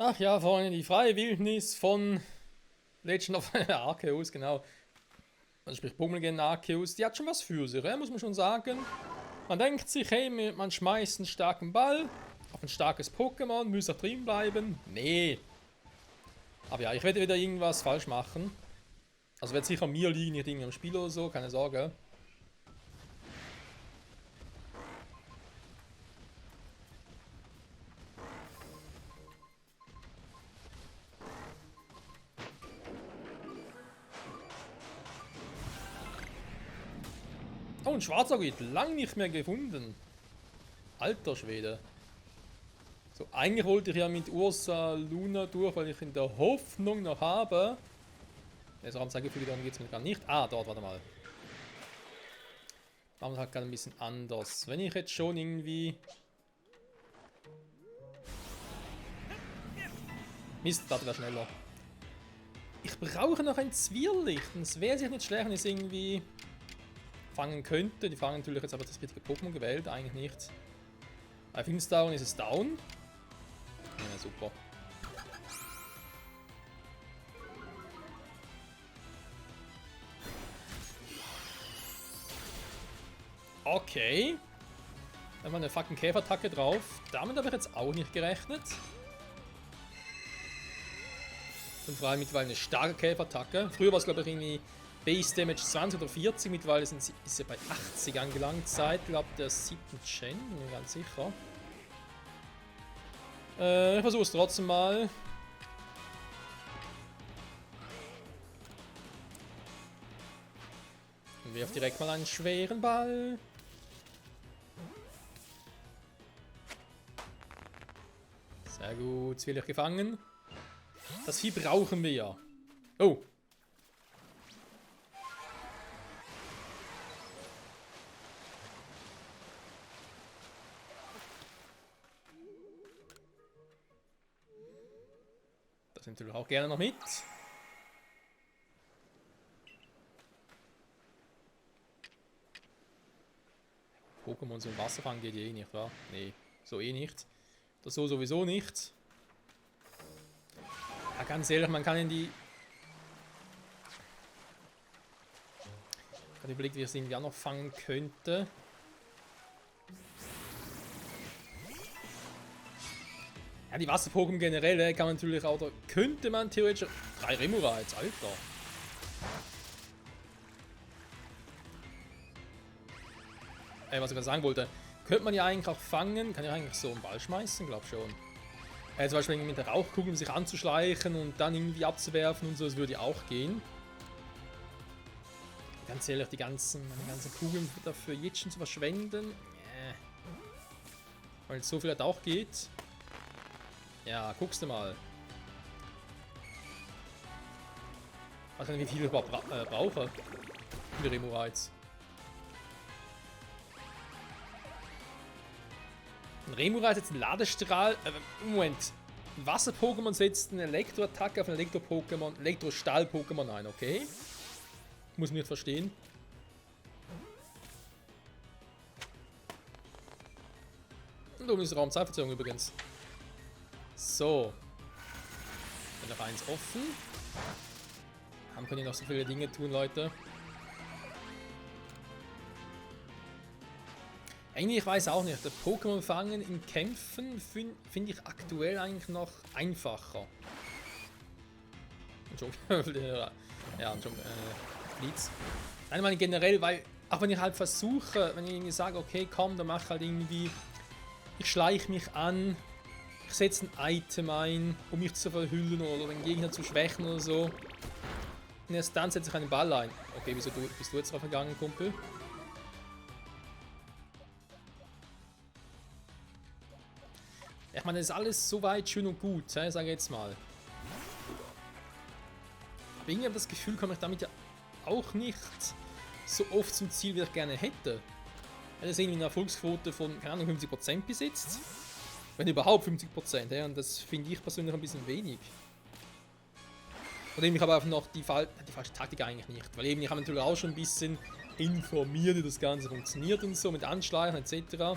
Ach ja, Freunde, die freie Wildnis von Legend of Arceus, genau. Also sprich Pokémon gegen Arceus, die hat schon was für sich, muss man schon sagen. Man denkt sich, hey, man schmeißt einen starken Ball auf ein starkes Pokémon, muss auch drin bleiben. Nee. Aber ja, ich werde wieder irgendwas falsch machen. Also wird sicher an mir liegen, nicht irgendwie am Spiel oder so, keine Sorge. Oh, ein Schwarzauge, lang nicht mehr gefunden. Alter Schwede. So, eigentlich wollte ich ja mit Ursa Luna durch, weil ich in der Hoffnung noch habe. Jetzt Raumzeitgefüge, darum geht es mir gar nicht. Ah, dort, warte mal. Machen wir halt gerade ein bisschen anders. Wenn ich jetzt schon irgendwie... Mist, das wäre schneller. Ich brauche noch ein Zwirrlicht. Es wäre sich nicht schlecht, wenn ich es irgendwie fangen könnte. Die fangen natürlich jetzt aber das richtige Pokémon gewählt, eigentlich nicht. Bei Finstown ist es down. Ja, super. Okay. Da haben wir eine fucking Käferattacke drauf. Damit habe ich jetzt auch nicht gerechnet. Und vor allem mittlerweile eine starke Käferattacke. Früher war es, glaube ich, irgendwie Base Damage 20 oder 40. Mittlerweile ist sie bei 80 angelangt. Seit, glaube ich, der 7. Gen. Bin mir ganz sicher. Ich versuche es trotzdem mal. Und wirf direkt mal einen schweren Ball. Sehr gut, jetzt will ich gefangen. Das Vieh brauchen wir ja. Oh. Das nimmt natürlich auch gerne noch mit. Pokémon so im Wasser fangen geht eh nicht, wa? Nee, so eh nicht. Das so sowieso nicht. Ja, ganz ehrlich, man kann in die... Ich habe überlegt, wie ich es irgendwie auch noch fangen könnte. Ja, die Wasser-Pokémon generell kann man natürlich auch... Da könnte man theoretisch... 3 Remoraid, Alter. Was ich gerade sagen wollte. Könnte man ja eigentlich auch fangen. Kann ja eigentlich so einen Ball schmeißen, glaub schon. Zum Beispiel mit der Rauchkugel, um sich anzuschleichen und dann irgendwie abzuwerfen und so, das würde ja auch gehen. Ganz ehrlich, meine ganzen Kugeln dafür jetzt schon zu verschwenden. Weil so viel halt auch geht. Ja, guckst du mal. Was denn, wie viel ich überhaupt brauche? Für die Remoraid. Ein Remoraid setzt einen Ladestrahl. Moment. Ein Wasser-Pokémon setzt eine Elektro-Attacke auf ein Elektro-Pokémon, Elektro-Stahl-Pokémon ein, okay? Muss man nicht verstehen. Und oben ist Raumzeitverzögerung übrigens. So. Noch eins offen. Haben können ja noch so viele Dinge tun, Leute. Eigentlich, ich weiß auch nicht, der Pokémon fangen in Kämpfen finde ich aktuell eigentlich noch einfacher. Ja, Blitz. Nein, ich meine generell, weil, auch wenn ich halt versuche, wenn ich irgendwie sage, okay, komm, dann mach halt irgendwie, ich schleiche mich an, ich setze ein Item ein, um mich zu verhüllen oder den Gegner zu schwächen oder so. Und erst dann setze ich einen Ball ein. Okay, wieso bist du jetzt drauf gegangen, Kumpel? Ich meine, das ist alles soweit schön und gut, sage ich jetzt mal. Aber irgendwie habe ich das Gefühl, komme ich damit ja auch nicht so oft zum Ziel, wie ich gerne hätte. Wenn das irgendwie eine Erfolgsquote von, keine Ahnung, 50% besitzt. Wenn überhaupt 50%, ja, und das finde ich persönlich ein bisschen wenig. Und eben, ich habe einfach noch die falsche Taktik eigentlich nicht. Weil eben, ich habe natürlich auch schon ein bisschen informiert, wie das Ganze funktioniert und so, mit Anschleichen etc.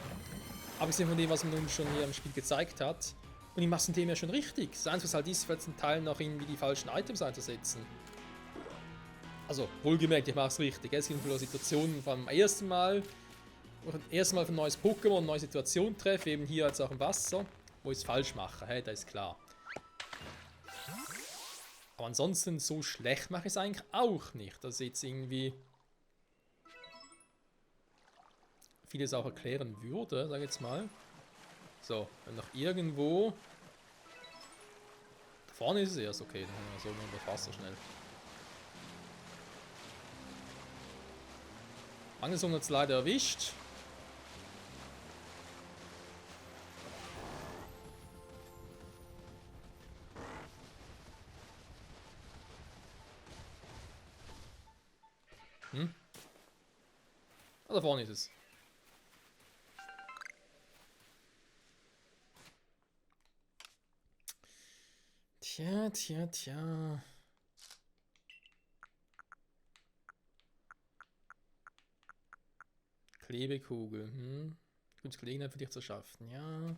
Abgesehen von dem, was man uns schon hier im Spiel gezeigt hat. Und ich mache es in dem ja schon richtig. Das Einzige, was halt ist, weil zum Teil noch irgendwie die falschen Items einzusetzen. Also, wohlgemerkt, ich mache es richtig. Es gibt viele Situationen vom ersten Mal, wo ich das erste Mal auf ein neues Pokémon, eine neue Situation treffe, eben hier jetzt auch im Wasser, wo ich es falsch mache, hey, das ist klar. Aber ansonsten, so schlecht mache ich es eigentlich auch nicht, dass ich jetzt irgendwie vieles auch erklären würde, sag ich jetzt mal. So, wenn noch irgendwo... Da vorne ist es erst, okay, dann haben wir so über das Wasser schnell. Mangelsung hat es leider erwischt. Ah, da vorne ist es. Tja. Klebekugel. Gute Gelegenheit für dich zu schaffen. Ja.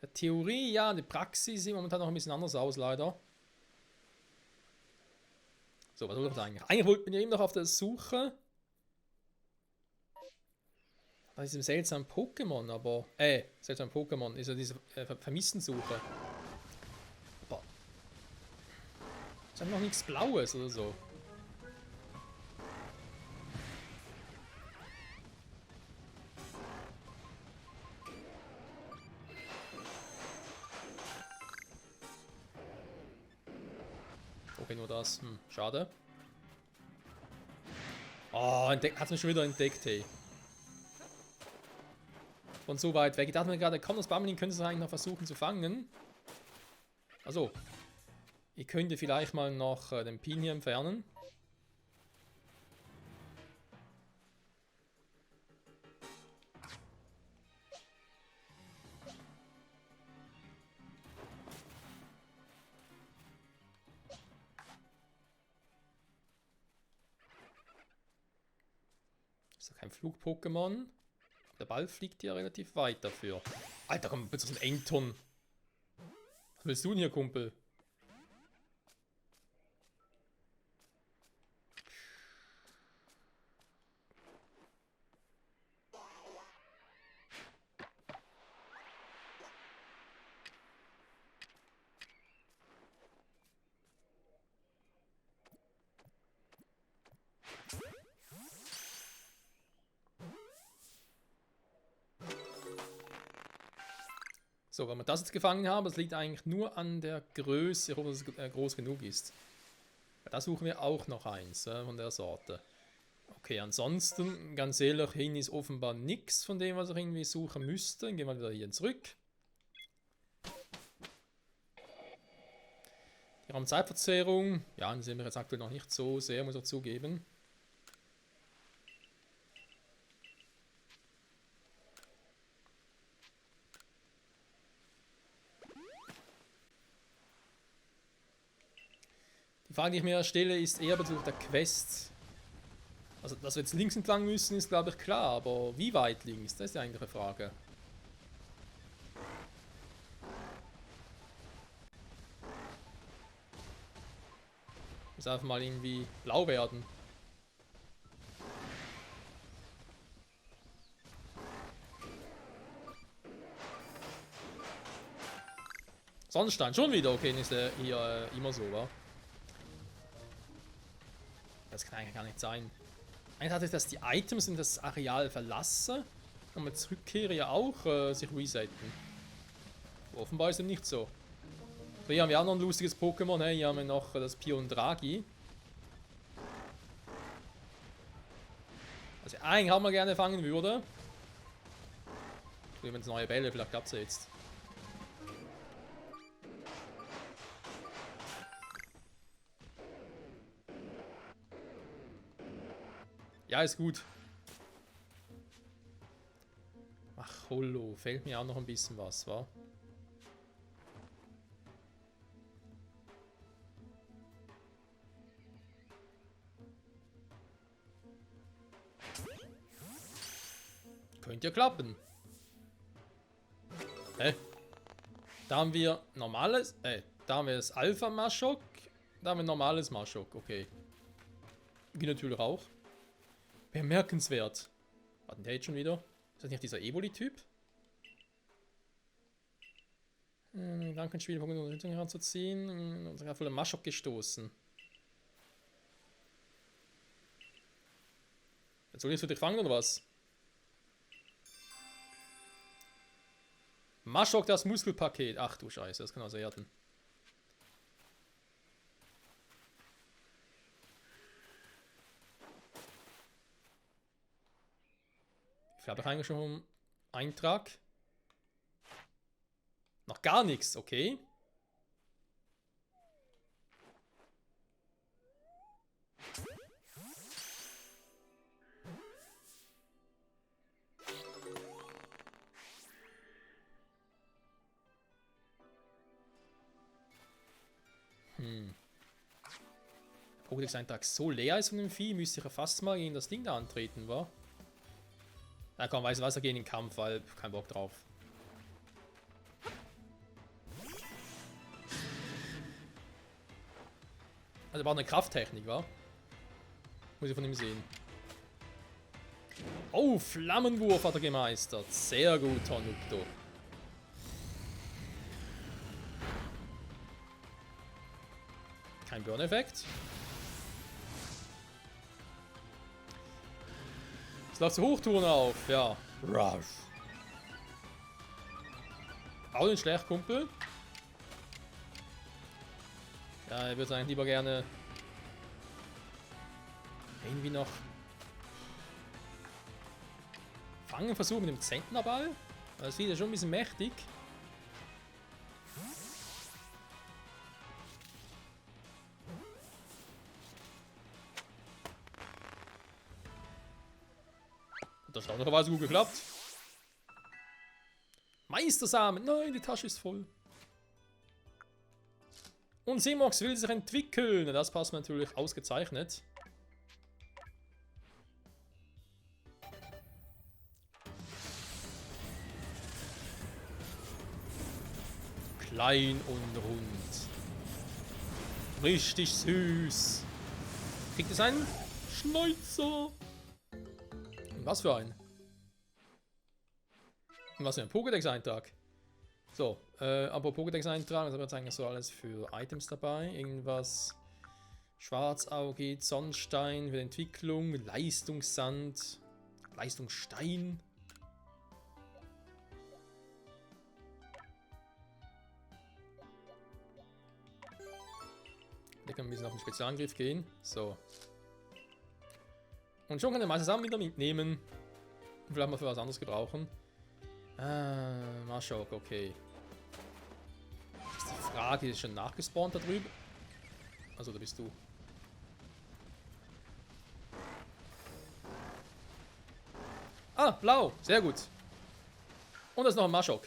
Der Theorie, ja, die Praxis sieht momentan noch ein bisschen anders aus, leider. So, was wollte ich eigentlich? Eigentlich bin ich eben noch auf der Suche nach diesem seltsamen Pokémon, aber. Seltsamen Pokémon, ist ja diese Vermisstensuche. Aber. Ist einfach noch nichts Blaues oder so. Okay, nur das. Schade. Oh, hat mich schon wieder entdeckt, hey. Von so weit weg. Ich dachte mir gerade, komm, das Bammelin könnte es eigentlich noch versuchen zu fangen. Also, ich könnte vielleicht mal noch den Pin hier entfernen. Ist doch kein Flug-Pokémon. Der Ball fliegt ja relativ weit dafür. Alter, komm, bitte so ein Enton. Was willst du denn hier, Kumpel? So, wenn wir das jetzt gefangen haben, das liegt eigentlich nur an der Größe, ob es groß genug ist. Da suchen wir auch noch eins von der Sorte. Okay, ansonsten, ganz ehrlich, hin ist offenbar nichts von dem, was ich irgendwie suchen müsste. Dann gehen wir wieder hier zurück. Die Raumzeitverzerrung, ja, den sehen wir jetzt aktuell noch nicht so sehr, muss ich zugeben. Die Frage, die ich mir stelle, ist eher bezüglich der Quest. Also, dass wir jetzt links entlang müssen, ist glaube ich klar, aber wie weit links? Das ist die eigentliche Frage. Muss einfach mal irgendwie blau werden. Sonnenstein, schon wieder, okay, ist der hier immer so, wa? Das kann eigentlich gar nicht sein. Eigentlich hatte ich, dass die Items in das Areal verlassen und mit zurückkehre ja auch sich resetten. Offenbar ist es nicht so. So, hier haben wir auch noch ein lustiges Pokémon, hey, hier haben wir noch das Piondragi. Was ich eigentlich auch mal gerne fangen würde. Wenn es neue Bälle, vielleicht klappt es jetzt. Ja, ist gut. Ach, Hollow. Fehlt mir auch noch ein bisschen was, wa? Könnte ja klappen. Hä? Da haben wir normales, da haben wir das Alpha Maschok, da haben wir normales Maschok, okay. Wie natürlich auch. Bemerkenswert. Warten der jetzt schon wieder? Ist das nicht dieser Evoli-Typ? Gedankenspiel, um Unterstützung heranzuziehen. Und sogar voller Maschok gestoßen. Jetzt soll ich so dich fangen oder was? Maschok, das Muskelpaket. Ach du Scheiße, das kann also werden. Ich habe eigentlich schon einen Eintrag. Noch gar nichts, okay. Pokédex-Eintrag so leer ist von dem Vieh, müsste ich ja fast mal gegen das Ding da antreten, wa? Na komm, weißt du was, wir gehen in den Kampf, weil kein Bock drauf. Also war eine Krafttechnik, wa? Muss ich von ihm sehen. Oh, Flammenwurf hat er gemeistert. Sehr gut, Tornupto. Kein Burn-Effekt. Jetzt läuft Hochtouren auf, ja. Rush. Auch nicht schlecht, Kumpel. Ja, ich würde eigentlich lieber gerne irgendwie noch fangen versuchen mit dem Zentnerball. Das ist wieder schon ein bisschen mächtig. Und das hat erstaunlicherweise gut geklappt. Meistersamen! Nein, die Tasche ist voll. Und Simox will sich entwickeln. Das passt mir natürlich ausgezeichnet. Klein und rund. Richtig süß. Kriegt es einen Schnäuzer? Und was für ein? Und was für ein Pokédex-Eintrag? So, aber Pokédex-Eintrag, was haben wir jetzt eigentlich so alles für Items dabei? Irgendwas Schwarzauge, Sonnenstein für die Entwicklung, Leistungssand, Leistungsstein. Da kann man ein bisschen auf den Spezialangriff gehen. So. Und schon kann der Meister wieder mitnehmen. Und vielleicht mal für was anderes gebrauchen. Maschok, okay. Das ist die Frage, ist schon nachgespawnt da drüben? Also, da bist du. Ah, blau. Sehr gut. Und da ist noch ein Maschok.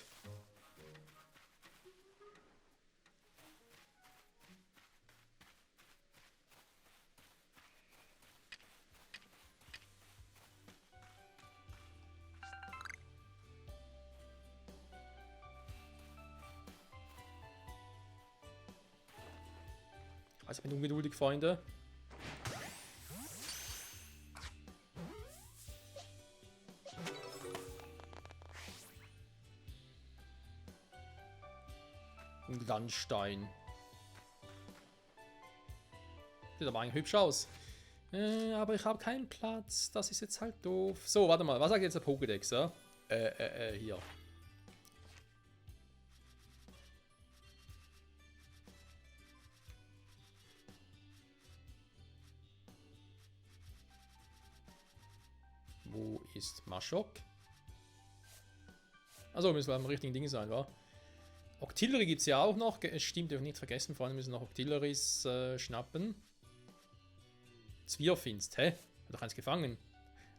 Also, ich bin ungeduldig, Freunde. Ein Landstein. Sieht aber eigentlich hübsch aus. Aber ich habe keinen Platz. Das ist jetzt halt doof. So, warte mal. Was sagt jetzt der Pokédex, ja? Hier. Wo ist Maschok? Also müssen wir am richtigen Ding sein, wa? Octillery gibt es ja auch noch. Stimmt, dürfen nicht vergessen. Vor allem müssen noch Octilleries schnappen. Zwirfinst, hä? Hat doch eins gefangen.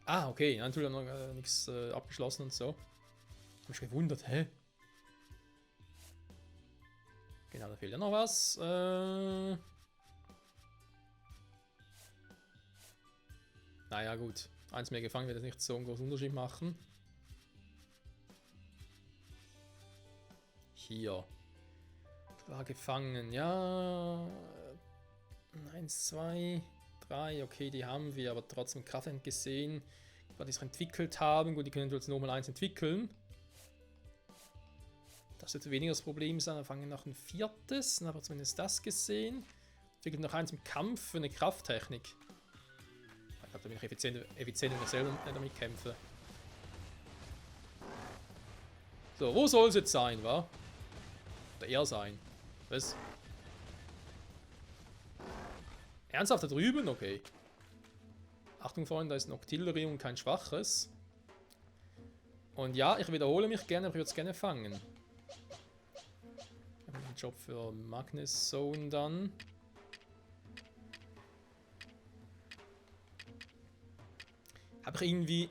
Ah, okay. Natürlich haben wir noch nichts abgeschlossen und so. Hab mich gewundert, hä? Genau, da fehlt ja noch was. Naja, gut. Eins mehr gefangen wird jetzt nicht so einen großen Unterschied machen. Hier. War gefangen, ja. 1, 2, 3, okay, die haben wir, aber trotzdem Kraftend gesehen, weil die es entwickelt haben. Gut, die können jetzt nochmal eins entwickeln. Das wird weniger das Problem sein. Wir fangen noch ein viertes, dann haben wir zumindest das gesehen. Entwickelt noch eins im Kampf für eine Krafttechnik. Ich glaube, da bin ich effizient, wenn ich selber damit kämpfe. So, wo soll es jetzt sein, wa? Oder er sein? Was? Ernsthaft da drüben? Okay. Achtung, Freunde, da ist ein Octillery und kein schwaches. Und ja, ich wiederhole mich gerne, aber ich würde es gerne fangen. Ich habe einen Job für Magnus Zone dann. Habe ich irgendwie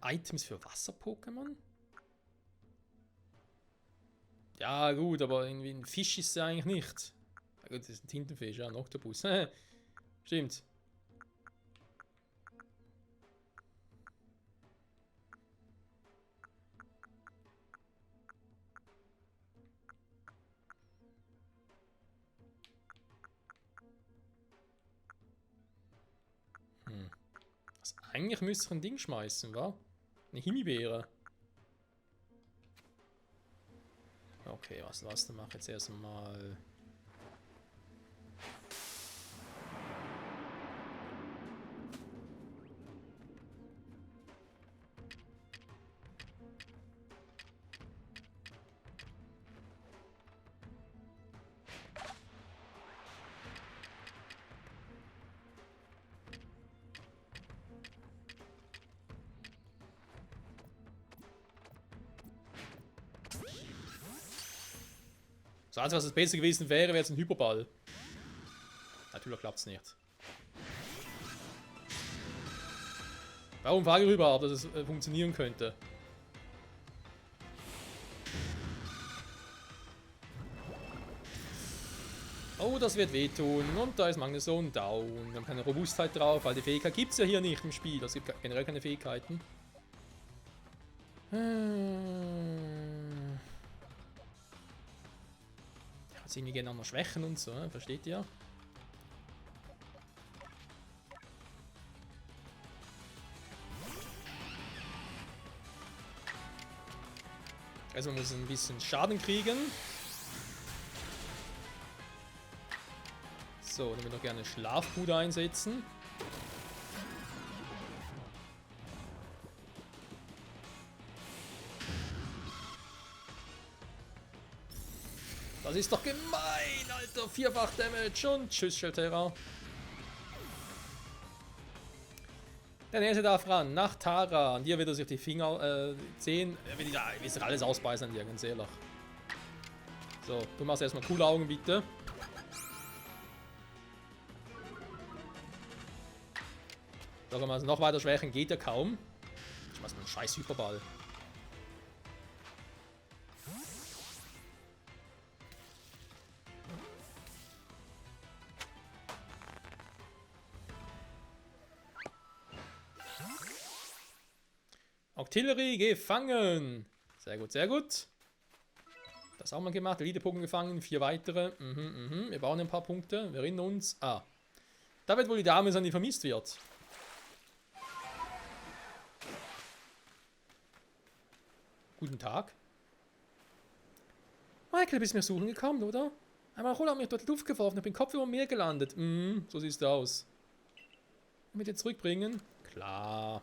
Items für Wasser-Pokémon? Ja, gut, aber irgendwie ein Fisch ist es ja eigentlich nicht. Ja, gut, das ist ein Tintenfisch, ja, ein Oktopus. Stimmt. Also eigentlich müsste ich ein Ding schmeißen, wa? Eine Himbeere. Okay, was, dann mache ich jetzt erstmal. Das Einzige, was das Beste gewesen wäre, wäre jetzt ein Hyperball. Natürlich klappt es nicht. Warum frage ich überhaupt, dass es funktionieren könnte? Oh, das wird wehtun. Und da ist Magneson down. Wir haben keine Robustheit drauf, weil die Fähigkeit gibt es ja hier nicht im Spiel. Es gibt generell keine Fähigkeiten. Jetzt irgendwie gegeneinander schwächen und so, versteht ihr? Also man muss ein bisschen Schaden kriegen. So, dann würde ich noch gerne Schlafpuder einsetzen. Das ist doch gemein, Alter. 4-fach Damage und tschüss, Shelterra. Der nächste darf ran, nach Tara. An dir wird er sich die Finger sehen. Er will sich alles ausbeißen an dir, ganz ehrlich. So, du machst erstmal coole Augen, bitte. So, wenn wir also noch weiter schwächen, geht ja kaum. Ich mach mal einen scheiß Hyperball. Octillery gefangen. Sehr gut, sehr gut. Das haben wir gemacht. Elite-Pokémon gefangen. 4 weitere. Wir bauen ein paar Punkte. Wir erinnern uns. Ah. Da wird wohl die Dame sein, die vermisst wird. Guten Tag. Michael, bist du mir suchen gekommen, oder? Einmal Roller hat mich dort in die Luft geworfen. Ich bin Kopf über dem Meer gelandet. So siehst du aus. Mit dir zurückbringen? Klar.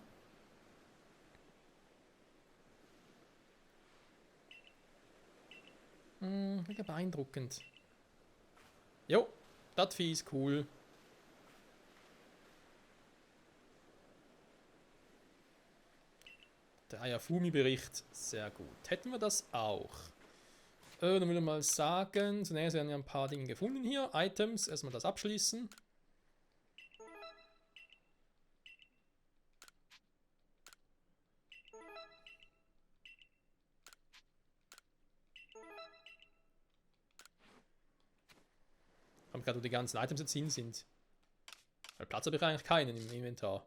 Mega beeindruckend. Jo, das Vieh ist cool. Der Ayafumi-Bericht, sehr gut. Hätten wir das auch. Dann würde ich mal sagen, zunächst werden wir ein paar Dinge gefunden hier. Items, erstmal das abschließen. Ich habe gerade, wo die ganzen Items jetzt hin sind. Weil Platz habe ich eigentlich keinen im Inventar.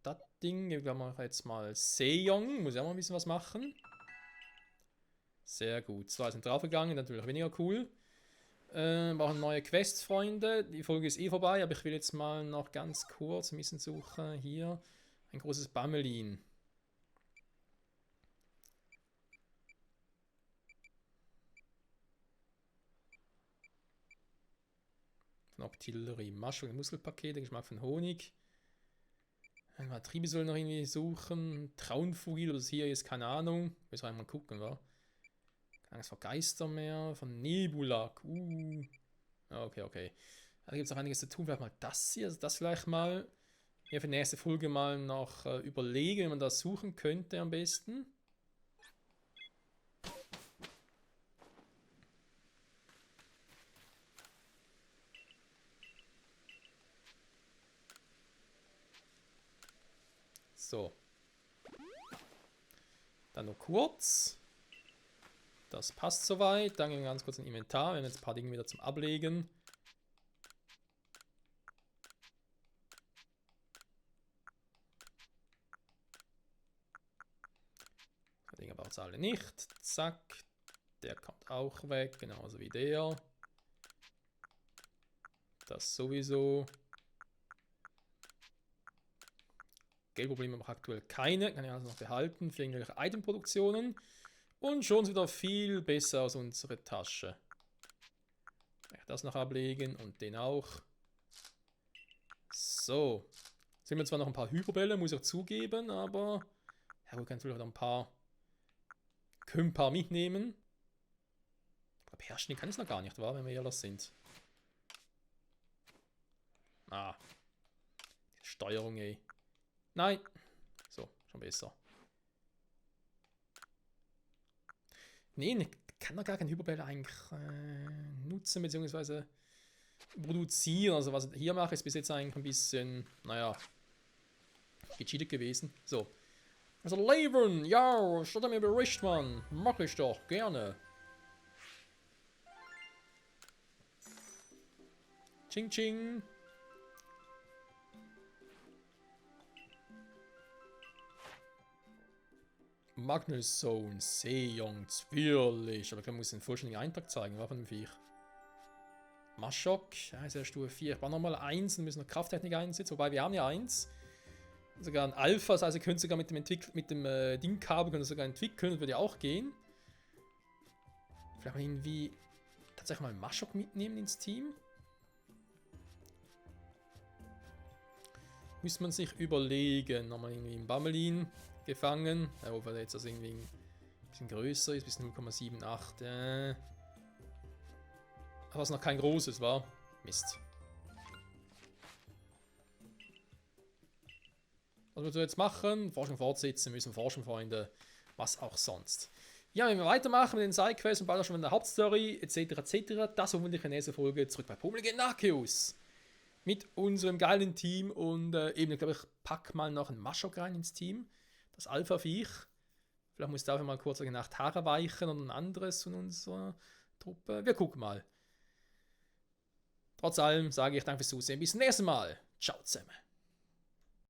Das Ding, wir machen jetzt mal Seeyong. Muss ja mal ein bisschen was machen. Sehr gut. 2 sind draufgegangen, natürlich weniger cool. Brauchen neue Quests, Freunde. Die Folge ist eh vorbei, aber ich will jetzt mal noch ganz kurz ein bisschen suchen. Hier ein großes Bammelin. Von Octillery. Maschung, Muskelpakete, Geschmack von Honig. Mal Triebesol noch irgendwie suchen. Traunfugil oder das hier ist, keine Ahnung. Müssen wir einmal gucken, wa? Keine Angst vor Geister mehr. Von Nebulak. Okay, okay. Da gibt es noch einiges zu tun. Vielleicht mal das hier, also das gleich mal. Hier für die nächste Folge mal noch überlegen, wie man das suchen könnte am besten. So. Dann nur kurz. Das passt soweit. Dann gehen wir ganz kurz in Inventar. Wir haben jetzt ein paar Dinge wieder zum Ablegen. Die Dinge braucht es alle nicht. Zack. Der kommt auch weg, genauso wie der. Das sowieso. Geldprobleme habe ich aktuell keine. Kann ich also noch behalten für irgendwelche Itemproduktionen. Und schon ist wieder viel besser aus unserer Tasche. Das noch ablegen und den auch. So. Jetzt sind wir zwar noch ein paar Hyperbälle, muss ich auch zugeben, aber ja gut, kann natürlich auch ein paar Kümper mitnehmen. Aber beherrschen die kann ich noch gar nicht, wahr, wenn wir ehrlich sind. Ah. Die Steuerung, ey. Nein. So, schon besser. Nee, ich kann doch gar keinen Hyperbälle eigentlich nutzen bzw. produzieren. Also was ich hier mache, ist bis jetzt eigentlich ein bisschen, naja, gecheatet gewesen. So. Also Levern, ja, statt mir Bericht, Mann. Mach ich doch, gerne. Ching ching. Magnussohn, Sejong, Zwirrlich. Aber ich muss den vollständigen Eintrag zeigen, war von dem Viech. Maschok, ja, ist ja Stufe 4. Ich brauche nochmal 1 und müssen noch Krafttechnik einsetzen, wobei wir haben ja 1. Sogar ein Alpha, das heißt, ihr könnt sogar mit dem Ding-Kabel könnt ihr sogar entwickeln, das würde ja auch gehen. Vielleicht mal irgendwie tatsächlich mal Maschok mitnehmen ins Team. Müsste man sich überlegen, nochmal irgendwie einen Bammelin gefangen. Ja, wobei der jetzt also irgendwie ein bisschen größer ist, bis 0,78. Aber es noch kein großes war. Mist. Was wir jetzt machen? Forschung fortsetzen, müssen forschen, Freunde. Was auch sonst. Ja, wenn wir weitermachen mit den Sidequests und bald auch schon mit der Hauptstory, etc. etc. Das hoffentlich in der nächsten Folge zurück bei Pummelgen Arceus. Mit unserem geilen Team und eben, ich glaube, ich packe mal noch einen Maschok rein ins Team. Das Alpha-Viech. Vielleicht muss dafür mal kurz nach Haare weichen oder ein anderes von unserer Truppe. Wir gucken mal. Trotz allem sage ich danke fürs Zusehen. Bis zum nächsten Mal. Ciao zusammen.